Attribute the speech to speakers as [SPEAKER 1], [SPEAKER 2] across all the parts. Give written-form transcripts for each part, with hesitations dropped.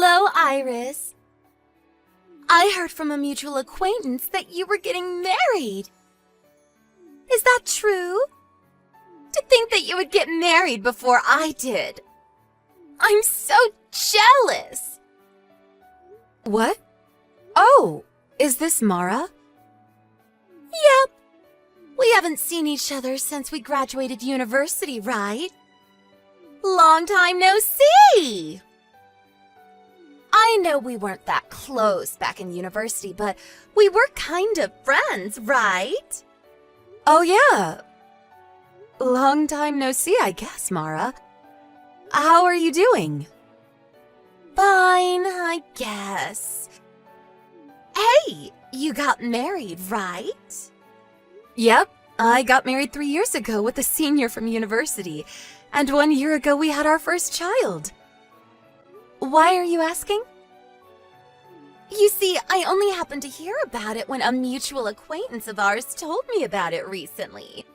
[SPEAKER 1] Hello, Iris. I heard from a mutual acquaintance that you were getting married. Is that true? To think that you would get married before I did. I'm so jealous.
[SPEAKER 2] What? Oh, is this Mara?
[SPEAKER 1] Yep. We haven't seen each other since we graduated university, right? Long time no see! I know we weren't that close back in university, but we were kind of friends, right?
[SPEAKER 2] Oh, yeah. Long time no see, I guess, Mara. How are you doing?
[SPEAKER 1] Fine, I guess. Hey, you got married, right?
[SPEAKER 2] Yep, I got married 3 years ago with a senior from university, and 1 year ago we had our first child. Why are you asking?
[SPEAKER 1] You see, I only happened to hear about it when a mutual acquaintance of ours told me about it recently.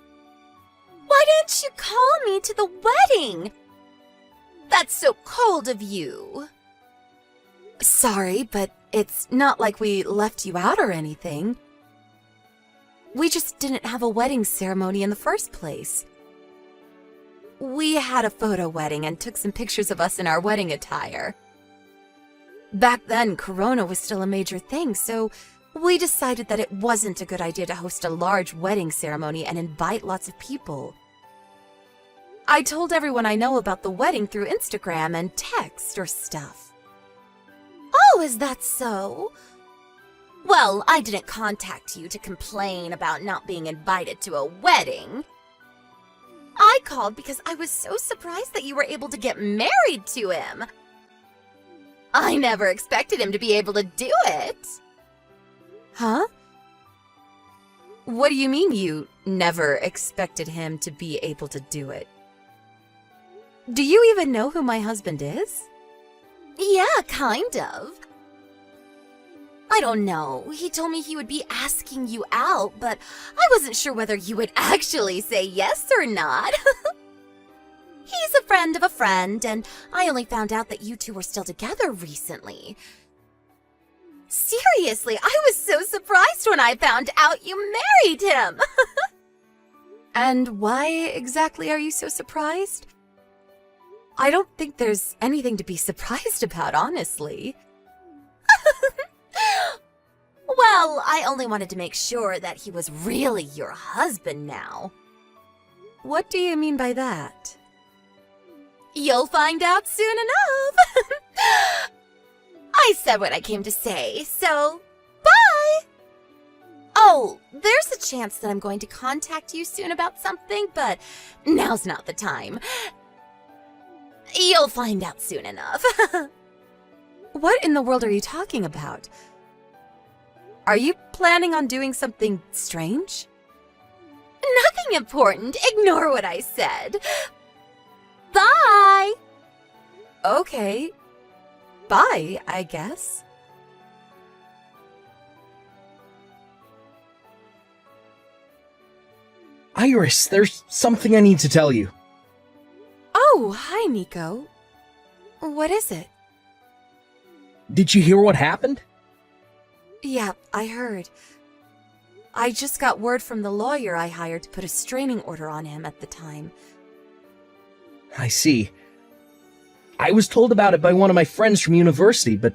[SPEAKER 1] Why didn't you call me to the wedding? That's so cold of you.
[SPEAKER 2] Sorry, but it's not like we left you out or anything. We just didn't have a wedding ceremony in the first place. We had a photo wedding and took some pictures of us in our wedding attire. Back then, Corona was still a major thing, so we decided that it wasn't a good idea to host a large wedding ceremony and invite lots of people. I told everyone I know about the wedding through Instagram and text or stuff.
[SPEAKER 1] Oh, is that so? Well, I didn't contact you to complain about not being invited to a wedding. I called because I was so surprised that you were able to get married to him. I never expected him to be able to do it.
[SPEAKER 2] Huh? What do you mean you never expected him to be able to do it? Do you even know who my husband is?
[SPEAKER 1] Yeah, kind of. I don't know. He told me he would be asking you out, but I wasn't sure whether you would actually say yes or not. He's a friend of a friend, and I only found out that you two were still together recently. Seriously, I was so surprised when I found out you married him.
[SPEAKER 2] And why exactly are you so surprised? I don't think there's anything to be surprised about, honestly.
[SPEAKER 1] Well, I only wanted to make sure that he was really your husband now.
[SPEAKER 2] What do you mean by that?
[SPEAKER 1] You'll find out soon enough. I said what I came to say, so bye. Oh, there's a chance that I'm going to contact you soon about something, but now's not the time. You'll find out soon enough.
[SPEAKER 2] What in the world are you talking about? Are you planning on doing something strange?
[SPEAKER 1] Nothing important. Ignore what I said. Bye.
[SPEAKER 2] Okay. Bye, I guess.
[SPEAKER 3] Iris, there's something I need to tell you.
[SPEAKER 2] Oh, hi, Nico. What is it?
[SPEAKER 3] Did you hear what happened?
[SPEAKER 2] Yeah, I heard. I just got word from the lawyer I hired to put a restraining order on him at the time.
[SPEAKER 3] I see. I was told about it by one of my friends from university, but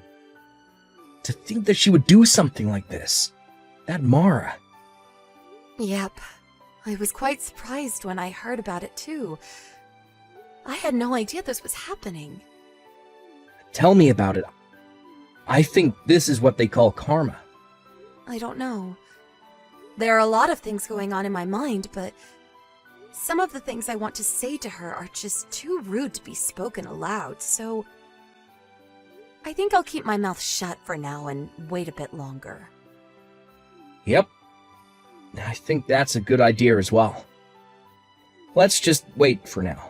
[SPEAKER 3] to think that she would do something like this. That Mara.
[SPEAKER 2] Yep. I was quite surprised when I heard about it, too. I had no idea this was happening.
[SPEAKER 3] Tell me about it. I think this is what they call karma.
[SPEAKER 2] I don't know. There are a lot of things going on in my mind, but some of the things I want to say to her are just too rude to be spoken aloud, so I think I'll keep my mouth shut for now and wait a bit longer.
[SPEAKER 3] Yep. I think that's a good idea as well. Let's just wait for now.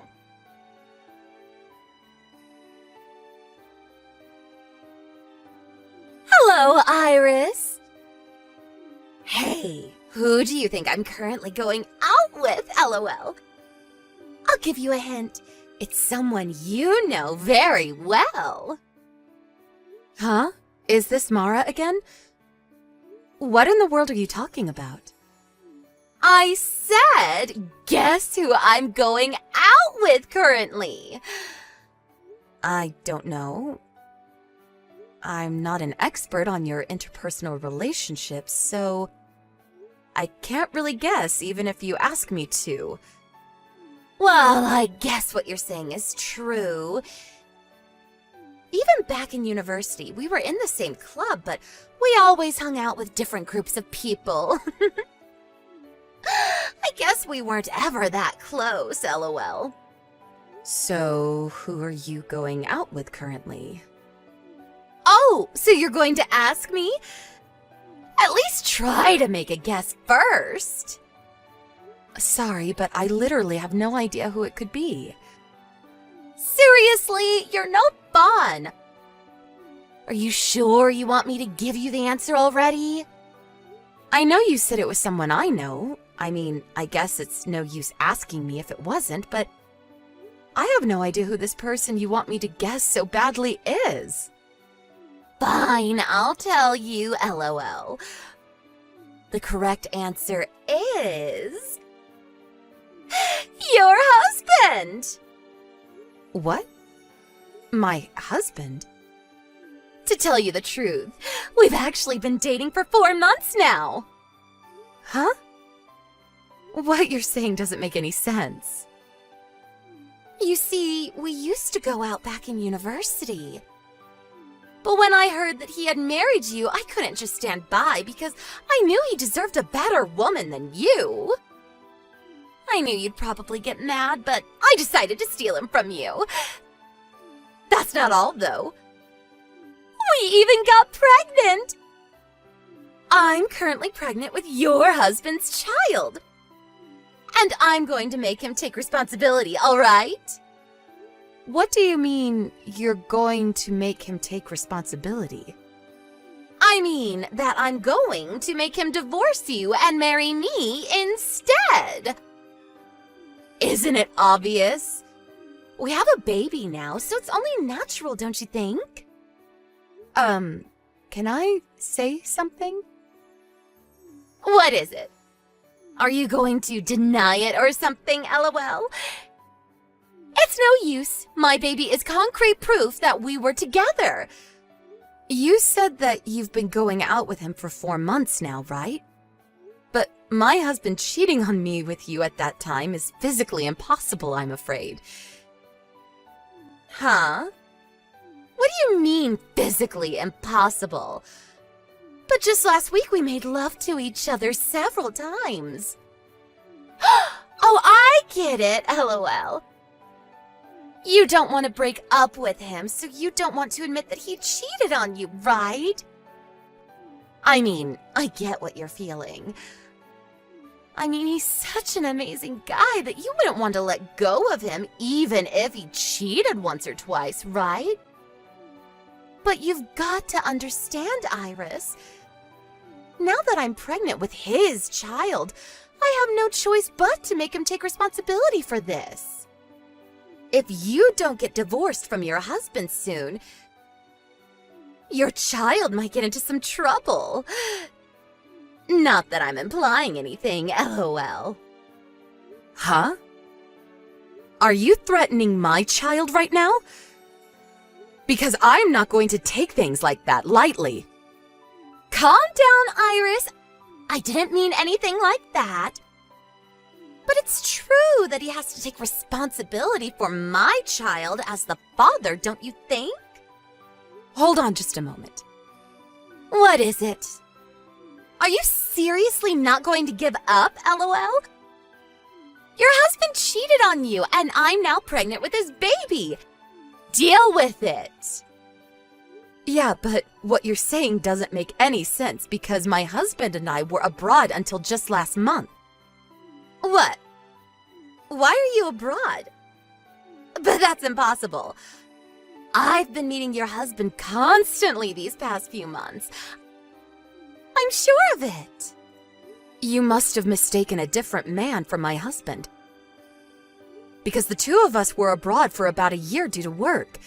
[SPEAKER 1] Hello, Iris. Hey, who do you think I'm currently going out with, LOL? I'll give you a hint. It's someone you know very well.
[SPEAKER 2] Huh? Is this Mara again? What in the world are you talking about?
[SPEAKER 1] I said, guess who I'm going out with currently?
[SPEAKER 2] I don't know. I'm not an expert on your interpersonal relationships, so I can't really guess even if you ask me to.
[SPEAKER 1] Well, I guess what you're saying is true. Even back in university, we were in the same club, but we always hung out with different groups of people. I guess we weren't ever that close, lol.
[SPEAKER 2] So, who are you going out with currently?
[SPEAKER 1] Oh, so you're going to ask me? At least try to make a guess first.
[SPEAKER 2] Sorry, but I literally have no idea who it could be.
[SPEAKER 1] Seriously, you're no fun. Are you sure you want me to give you the answer already?
[SPEAKER 2] I know you said it was someone I know. I mean, I guess it's no use asking me if it wasn't, but I have no idea who this person you want me to guess so badly is.
[SPEAKER 1] Fine, I'll tell you, lol. The correct answer is... your husband!
[SPEAKER 2] What? My husband?
[SPEAKER 1] To tell you the truth, we've actually been dating for 4 months now.
[SPEAKER 2] Huh? What you're saying doesn't make any sense.
[SPEAKER 1] You see, we used to go out back in university. But when I heard that he had married you, I couldn't just stand by because I knew he deserved a better woman than you. I knew you'd probably get mad, but I decided to steal him from you. That's not all, though. We even got pregnant. I'm currently pregnant with your husband's child. And I'm going to make him take responsibility, all right?
[SPEAKER 2] What do you mean you're going to make him take responsibility?
[SPEAKER 1] I mean that I'm going to make him divorce you and marry me instead. Isn't it obvious? We have a baby now, so it's only natural, don't you think?
[SPEAKER 2] Can I say something?
[SPEAKER 1] What is it? Are you going to deny it or something, lol? It's no use. My baby is concrete proof that we were together.
[SPEAKER 2] You said that you've been going out with him for 4 months now, right? But my husband cheating on me with you at that time is physically impossible, I'm afraid.
[SPEAKER 1] Huh? What do you mean, physically impossible? But just last week we made love to each other several times. Oh, I get it, lol. You don't want to break up with him, so you don't want to admit that he cheated on you, right? I mean, I get what you're feeling. I mean, he's such an amazing guy that you wouldn't want to let go of him even if he cheated once or twice, right? But you've got to understand, Iris. Now that I'm pregnant with his child, I have no choice but to make him take responsibility for this. If you don't get divorced from your husband soon, your child might get into some trouble. Not that I'm implying anything, lol.
[SPEAKER 2] Huh? Are you threatening my child right now? Because I'm not going to take things like that lightly.
[SPEAKER 1] Calm down, Iris. I didn't mean anything like that. But it's true that he has to take responsibility for my child as the father, don't you think?
[SPEAKER 2] Hold on just a moment.
[SPEAKER 1] What is it? Are you seriously not going to give up, lol? Your husband cheated on you, and I'm now pregnant with his baby. Deal with it.
[SPEAKER 2] Yeah, but what you're saying doesn't make any sense because my husband and I were abroad until just last month.
[SPEAKER 1] What? Why are you abroad? But that's impossible. I've been meeting your husband constantly these past few months. I'm sure of it.
[SPEAKER 2] You must have mistaken a different man for my husband. Because the two of us were abroad for about a year due to work.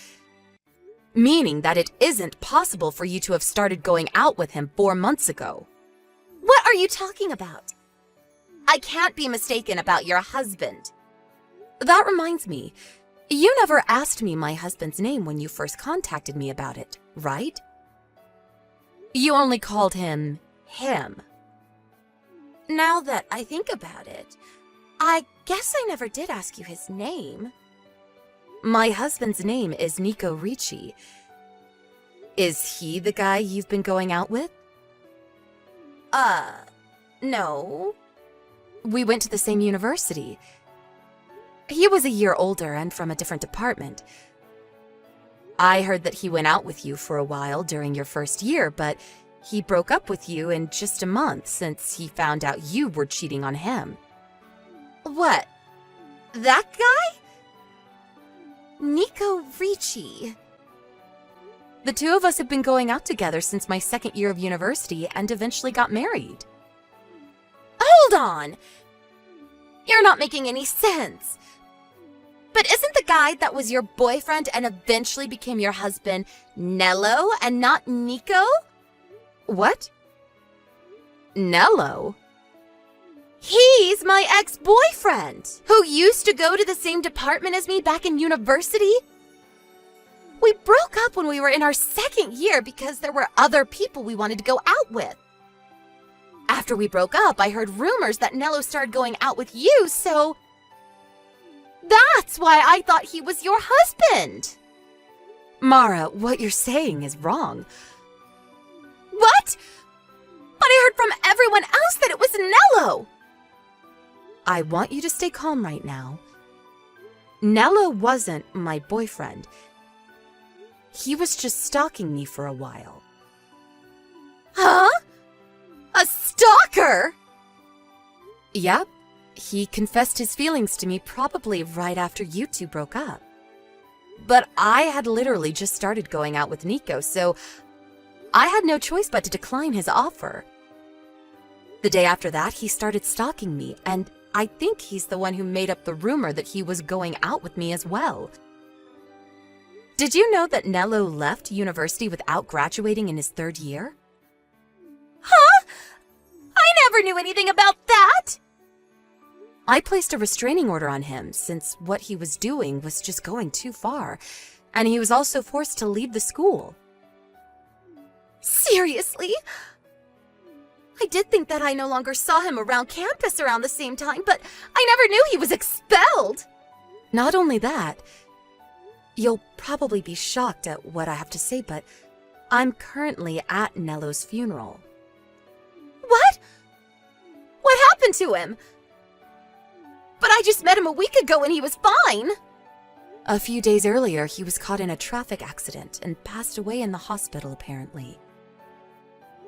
[SPEAKER 2] Meaning that it isn't possible for you to have started going out with him 4 months ago.
[SPEAKER 1] What are you talking about? I can't be mistaken about your husband.
[SPEAKER 2] That reminds me, you never asked me my husband's name when you first contacted me about it, right? You only called him him.
[SPEAKER 1] Now that I think about it, I guess I never did ask you his name.
[SPEAKER 2] My husband's name is Nico Ricci. Is he the guy you've been going out with?
[SPEAKER 1] No.
[SPEAKER 2] We went to the same university. He was a year older and from a different department. I heard that he went out with you for a while during your first year, but he broke up with you in just a month since he found out you were cheating on him.
[SPEAKER 1] What? That guy? Nico Ricci.
[SPEAKER 2] The two of us have been going out together since my second year of university and eventually got married.
[SPEAKER 1] Hold on! You're not making any sense. But isn't the guy that was your boyfriend and eventually became your husband Nello and not Nico?
[SPEAKER 2] What? Nello?
[SPEAKER 1] He's my ex-boyfriend, who used to go to the same department as me back in university. We broke up when we were in our second year because there were other people we wanted to go out with. After we broke up, I heard rumors that Nello started going out with you, so that's why I thought he was your husband.
[SPEAKER 2] Mara, what you're saying is wrong.
[SPEAKER 1] What? But I heard from everyone else that it was Nello.
[SPEAKER 2] I want you to stay calm right now. Nello wasn't my boyfriend. He was just stalking me for a while.
[SPEAKER 1] Huh? A stalker?
[SPEAKER 2] Yep. He confessed his feelings to me probably right after you two broke up. But I had literally just started going out with Nico, so I had no choice but to decline his offer. The day after that, he started stalking me, and I think he's the one who made up the rumor that he was going out with me as well. Did you know that Nello left university without graduating in his third year?
[SPEAKER 1] Huh? I never knew anything about that.
[SPEAKER 2] I placed a restraining order on him since what he was doing was just going too far, and he was also forced to leave the school.
[SPEAKER 1] Seriously? I did think that I no longer saw him around campus around the same time, but I never knew he was expelled.
[SPEAKER 2] Not only that, you'll probably be shocked at what I have to say, but I'm currently at Nello's funeral.
[SPEAKER 1] What? What happened to him? But I just met him a week ago and he was fine.
[SPEAKER 2] A few days earlier, he was caught in a traffic accident and passed away in the hospital, apparently.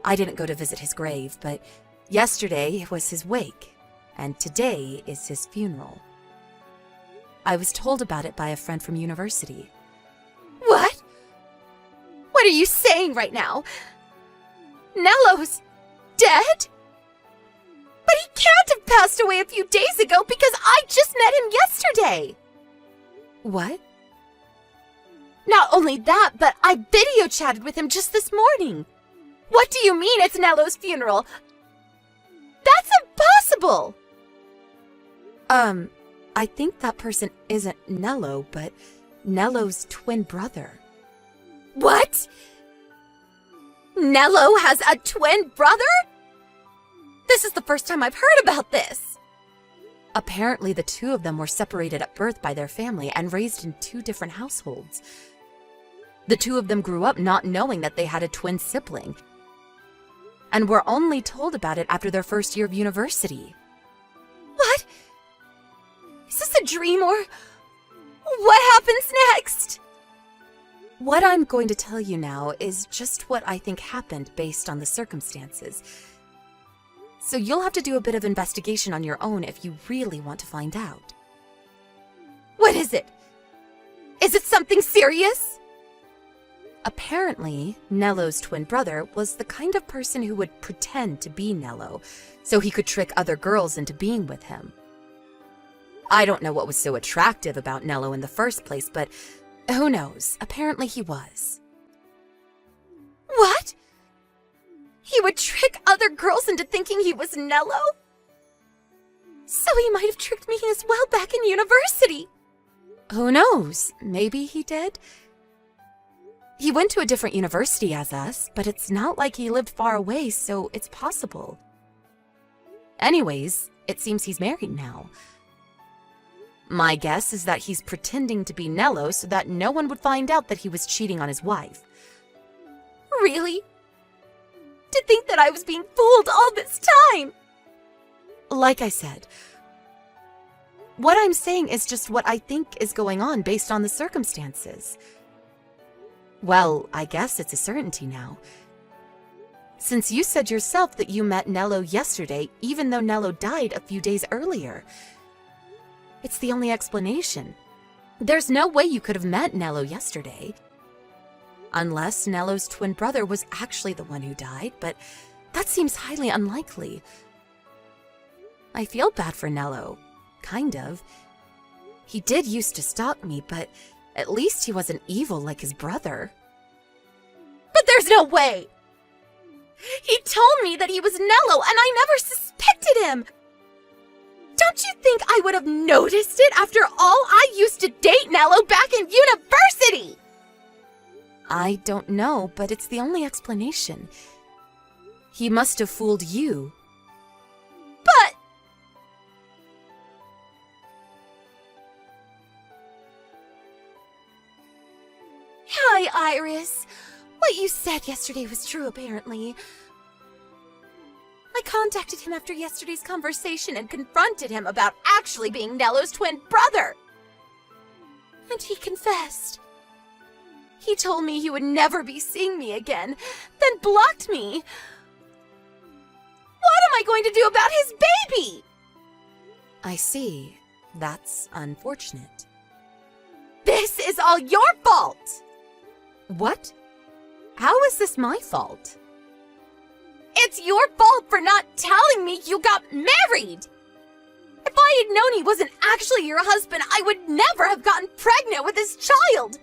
[SPEAKER 2] I didn't go to visit his grave, but yesterday was his wake, and today is his funeral. I was told about it by a friend from university.
[SPEAKER 1] What? What are you saying right now? Nello's dead? But he can't have passed away a few days ago because I just met him yesterday.
[SPEAKER 2] What?
[SPEAKER 1] Not only that, but I video chatted with him just this morning. What do you mean it's Nello's funeral? That's impossible!
[SPEAKER 2] I think that person isn't Nello, but Nello's twin brother.
[SPEAKER 1] What? Nello has a twin brother? This is the first time I've heard about this.
[SPEAKER 2] Apparently, the two of them were separated at birth by their family and raised in two different households. The two of them grew up not knowing that they had a twin sibling, and were only told about it after their first year of university.
[SPEAKER 1] What? Is this a dream or what happens next?
[SPEAKER 2] What I'm going to tell you now is just what I think happened based on the circumstances. So you'll have to do a bit of investigation on your own if you really want to find out.
[SPEAKER 1] What is it? Is it something serious?
[SPEAKER 2] Apparently, Nello's twin brother was the kind of person who would pretend to be Nello, so he could trick other girls into being with him. I don't know what was so attractive about Nello in the first place, but Who knows? Apparently he was.
[SPEAKER 1] What? He would trick other girls into thinking he was Nello? So he might have tricked me as well back in university.
[SPEAKER 2] Who knows? Maybe he did. He went to a different university as us, but it's not like he lived far away, so it's possible. Anyways, it seems he's married now. My guess is that he's pretending to be Nello so that no one would find out that he was cheating on his wife.
[SPEAKER 1] Really? To think that I was being fooled all this time!
[SPEAKER 2] Like I said, what I'm saying is just what I think is going on based on the circumstances. Well, I guess it's a certainty now. Since you said yourself that you met Nello yesterday, even though Nello died a few days earlier. It's the only explanation. There's no way you could have met Nello yesterday. Unless Nello's twin brother was actually the one who died, but that seems highly unlikely. I feel bad for Nello. Kind of. He did used to stalk me, but at least he wasn't evil like his brother.
[SPEAKER 1] But there's no way! He told me that he was Nello, and I never suspected him! Don't you think I would have noticed it after all I used to date Nello back in university?
[SPEAKER 2] I don't know, but it's the only explanation. He must have fooled you.
[SPEAKER 1] But... Hi, Iris. What you said yesterday was true, apparently. I contacted him after yesterday's conversation and confronted him about actually being Nello's twin brother. And he confessed. He told me he would never be seeing me again, then blocked me. What am I going to do about his baby?
[SPEAKER 2] I see. That's unfortunate.
[SPEAKER 1] This is all your fault!
[SPEAKER 2] What? How is this my fault?
[SPEAKER 1] It's your fault for not telling me you got married! If I had known he wasn't actually your husband, I would never have gotten pregnant with his child!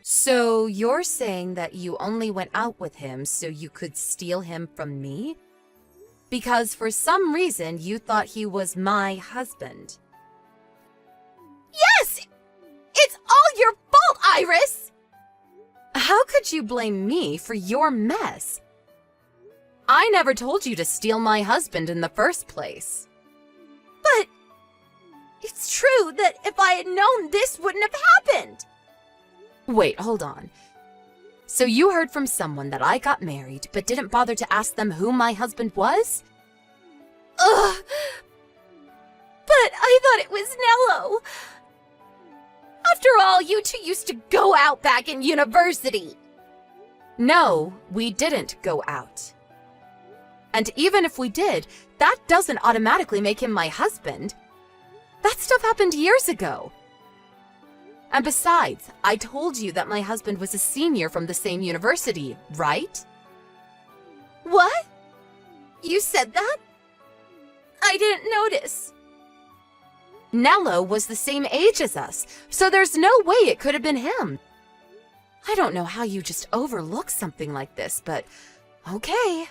[SPEAKER 2] So you're saying that you only went out with him so you could steal him from me? Because for some reason you thought he was my husband.
[SPEAKER 1] Yes! It's all your fault, Iris!
[SPEAKER 2] How could you blame me for your mess? I never told you to steal my husband in the first place.
[SPEAKER 1] But it's true that if I had known this wouldn't have happened.
[SPEAKER 2] Wait, hold on. So you heard from someone that I got married, but didn't bother to ask them who my husband was?
[SPEAKER 1] Ugh! But I thought it was Nello. After all, you two used to go out back in university.
[SPEAKER 2] No, we didn't go out. And even if we did, that doesn't automatically make him my husband. That stuff happened years ago. And besides, I told you that my husband was a senior from the same university, right?
[SPEAKER 1] What? You said that? I didn't notice.
[SPEAKER 2] Nello was the same age as us, so there's no way it could have been him. I don't know how you just overlook something like this, but okay.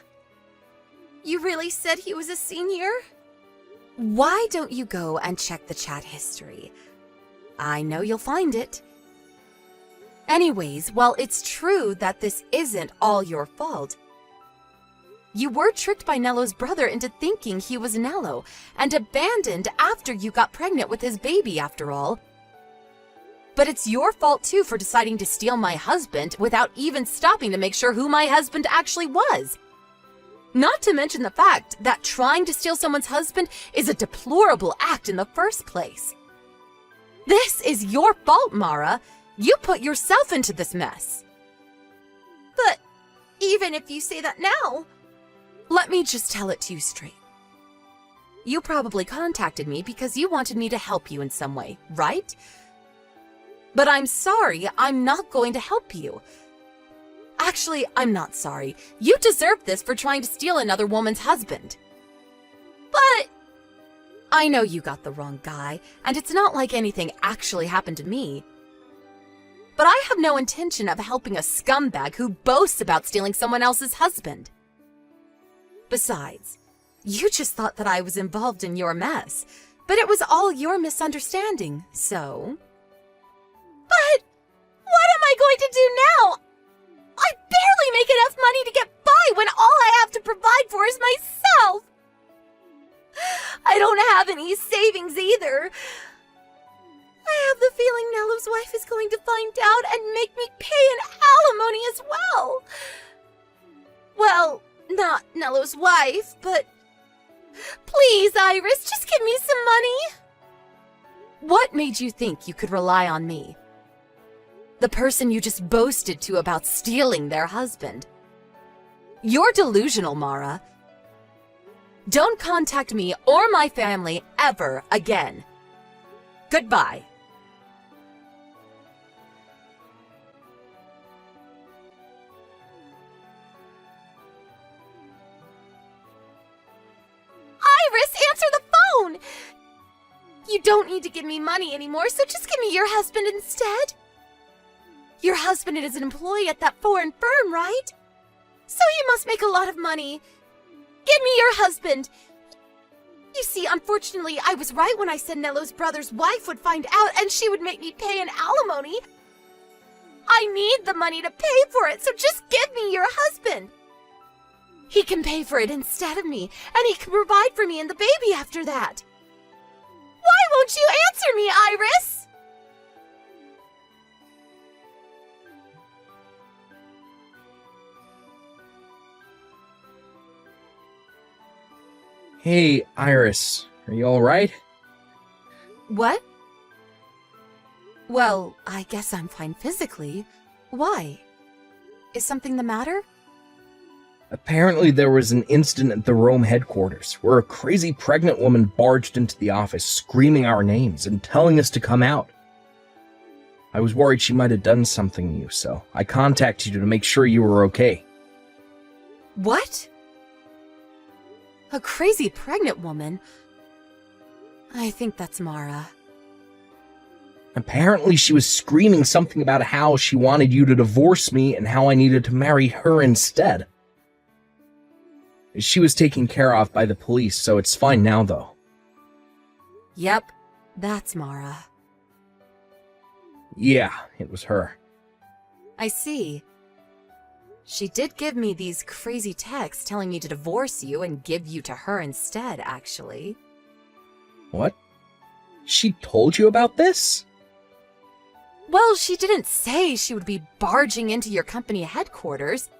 [SPEAKER 1] You really said he was a senior?
[SPEAKER 2] Why don't you go and check the chat history? I know you'll find it. Anyways, while it's true that this isn't all your fault, you were tricked by Nello's brother into thinking he was Nello and abandoned after you got pregnant with his baby, after all. But it's your fault too for deciding to steal my husband without even stopping to make sure who my husband actually was. Not to mention the fact that trying to steal someone's husband is a deplorable act in the first place. This is your fault, Mara. You put yourself into this mess.
[SPEAKER 1] But even if you say that now...
[SPEAKER 2] Let me just tell it to you straight. You probably contacted me because you wanted me to help you in some way, right? But I'm sorry, I'm not going to help you. Actually, I'm not sorry. You deserve this for trying to steal another woman's husband.
[SPEAKER 1] But...
[SPEAKER 2] I know you got the wrong guy, and it's not like anything actually happened to me. but I have no intention of helping a scumbag who boasts about stealing someone else's husband. Besides, you just thought that I was involved in your mess, but it was all your misunderstanding, so...
[SPEAKER 1] But what am I going to do now? I barely make enough money to get by when all I have to provide for is myself. I don't have any savings either. I have the feeling Nello's wife is going to find out and make me pay an alimony as well. Well, not Nello's wife, but please, Iris, just give me some money.
[SPEAKER 2] What made you think you could rely on me? The person you just boasted to about stealing their husband. You're delusional, Mara. Don't contact me or my family ever again. Goodbye.
[SPEAKER 1] Iris, answer the phone! You don't need to give me money anymore, so just give me your husband instead. Your husband is an employee at that foreign firm, right? So he must make a lot of money. Give me your husband. You see, unfortunately, I was right when I said Nello's brother's wife would find out and she would make me pay an alimony. I need the money to pay for it, so just give me your husband. He can pay for it instead of me, and he can provide for me and the baby after that. Why won't you answer me, Iris?
[SPEAKER 3] Hey, Iris, are you alright?
[SPEAKER 2] What? Well, I guess I'm fine physically. Why? Is something the matter?
[SPEAKER 3] Apparently there was an incident at the Rome headquarters where a crazy pregnant woman barged into the office screaming our names and telling us to come out. I was worried she might have done something to you, so I contacted you to make sure you were okay.
[SPEAKER 2] What? A crazy pregnant woman? I think that's Mara.
[SPEAKER 3] Apparently she was screaming something about how she wanted you to divorce me and how I needed to marry her instead. She was taken care of by the police, so it's fine now, though.
[SPEAKER 2] Yep, that's Mara.
[SPEAKER 3] Yeah, it was her.
[SPEAKER 2] I see. She did give me these crazy texts telling me to divorce you and give you to her instead, actually.
[SPEAKER 3] What? She told you about this?
[SPEAKER 2] Well, she didn't say she would be barging into your company headquarters.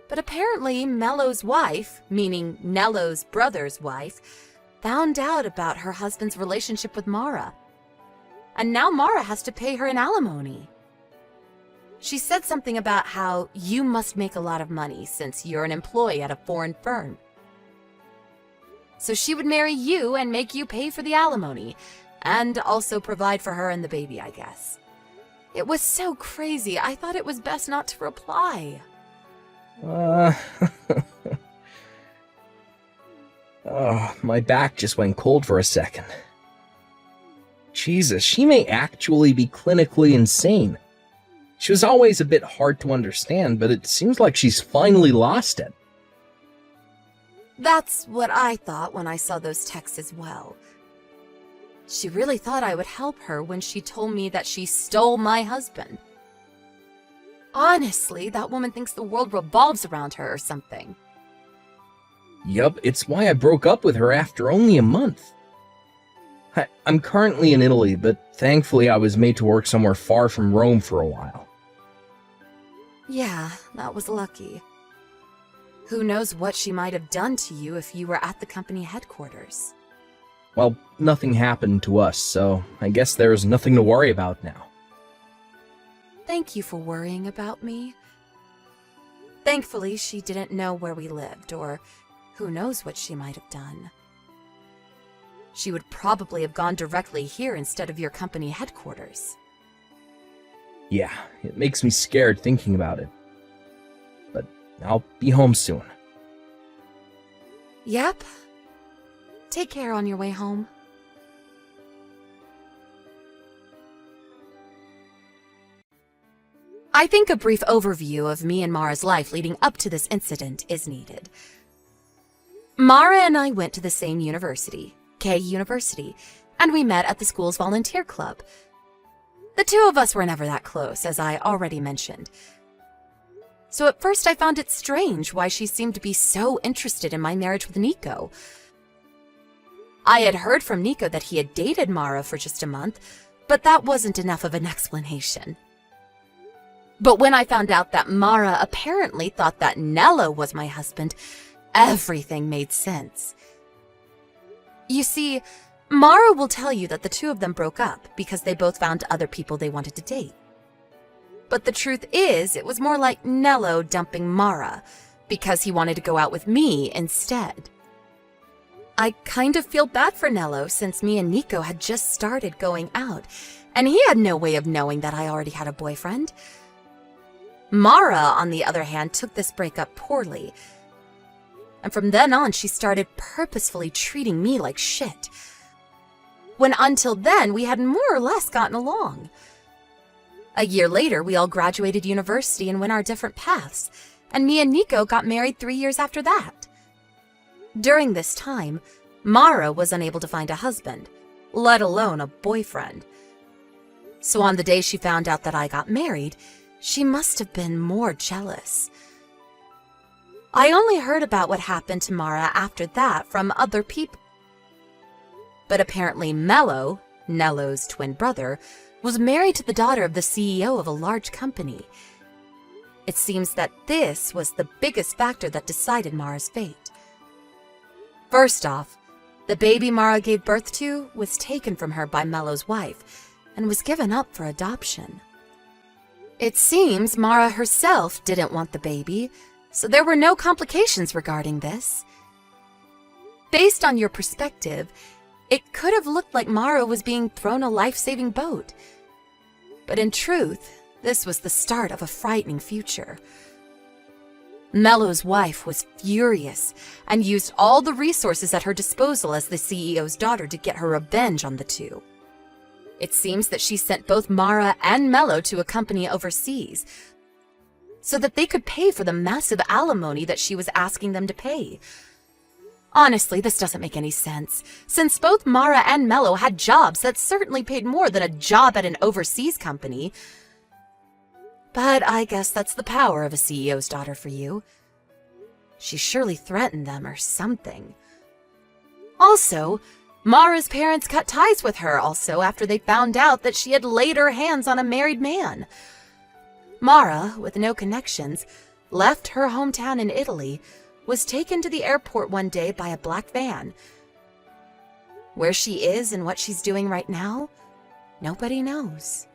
[SPEAKER 2] But apparently Mello's wife, meaning Nello's brother's wife, found out about her husband's relationship with Mara. And now Mara has to pay her an alimony. She said something about how you must make a lot of money since you're an employee at a foreign firm. So she would marry you and make you pay for the alimony, and also provide for her and the baby, I guess. It was so crazy, I thought it was best not to reply.
[SPEAKER 3] Oh, my back just went cold for a second. Jesus, she may actually be clinically insane. She was always a bit hard to understand, but it seems like she's finally lost it.
[SPEAKER 2] That's what I thought when I saw those texts as well. She really thought I would help her when she told me that she stole my husband. Honestly, that woman thinks the world revolves around her or something.
[SPEAKER 3] Yup, it's why I broke up with her after only a month. I'm currently in Italy, but thankfully I was made to work somewhere far from Rome for a while.
[SPEAKER 2] Yeah, that was lucky. Who knows what she might have done to you if you were at the company headquarters.
[SPEAKER 3] Well, nothing happened to us, so I guess there's nothing to worry about now.
[SPEAKER 2] Thank you for worrying about me. Thankfully, she didn't know where we lived, or who knows what she might have done. She would probably have gone directly here instead of your company headquarters.
[SPEAKER 3] Yeah, it makes me scared thinking about it. But I'll be home soon.
[SPEAKER 2] Yep. Take care on your way home. I think a brief overview of me and Mara's life leading up to this incident is needed. Mara and I went to the same university, K University, and we met at the school's volunteer club. The two of us were never that close, as I already mentioned. So at first I found it strange why she seemed to be so interested in my marriage with Nico. I had heard from Nico that he had dated Mara for just a month, but that wasn't enough of an explanation. But when I found out that Mara apparently thought that Nello was my husband, everything made sense. You see, Mara will tell you that the two of them broke up because they both found other people they wanted to date. But the truth is, it was more like Nello dumping Mara because he wanted to go out with me instead. I kind of feel bad for Nello since me and Nico had just started going out, and he had no way of knowing that I already had a boyfriend. Mara, on the other hand, took this breakup poorly, and from then on she started purposefully treating me like shit, when until then we had more or less gotten along. A year later, we all graduated university and went our different paths, and me and Nico got married 3 years after that. During this time, Mara was unable to find a husband, let alone a boyfriend. So on the day she found out that I got married, she must have been more jealous. I only heard about what happened to Mara after that from other people. But apparently Mello, Nello's twin brother, was married to the daughter of the CEO of a large company. It seems that this was the biggest factor that decided Mara's fate. First off, the baby Mara gave birth to was taken from her by Mello's wife and was given up for adoption. It seems Mara herself didn't want the baby, so there were no complications regarding this. Based on your perspective, it could have looked like Mara was being thrown a life-saving boat. But in truth, this was the start of a frightening future. Mello's wife was furious and used all the resources at her disposal as the CEO's daughter to get her revenge on the two. It seems that she sent both Mara and Mello to a company overseas so that they could pay for the massive alimony that she was asking them to pay. Honestly, this doesn't make any sense, since both Mara and Mello had jobs that certainly paid more than a job at an overseas company. But I guess that's the power of a CEO's daughter for you. She surely threatened them or something. Also, Mara's parents cut ties with her also after they found out that she had laid her hands on a married man. Mara, with no connections, left her hometown in Italy, was taken to the airport one day by a black van. Where she is and what she's doing right now, nobody knows.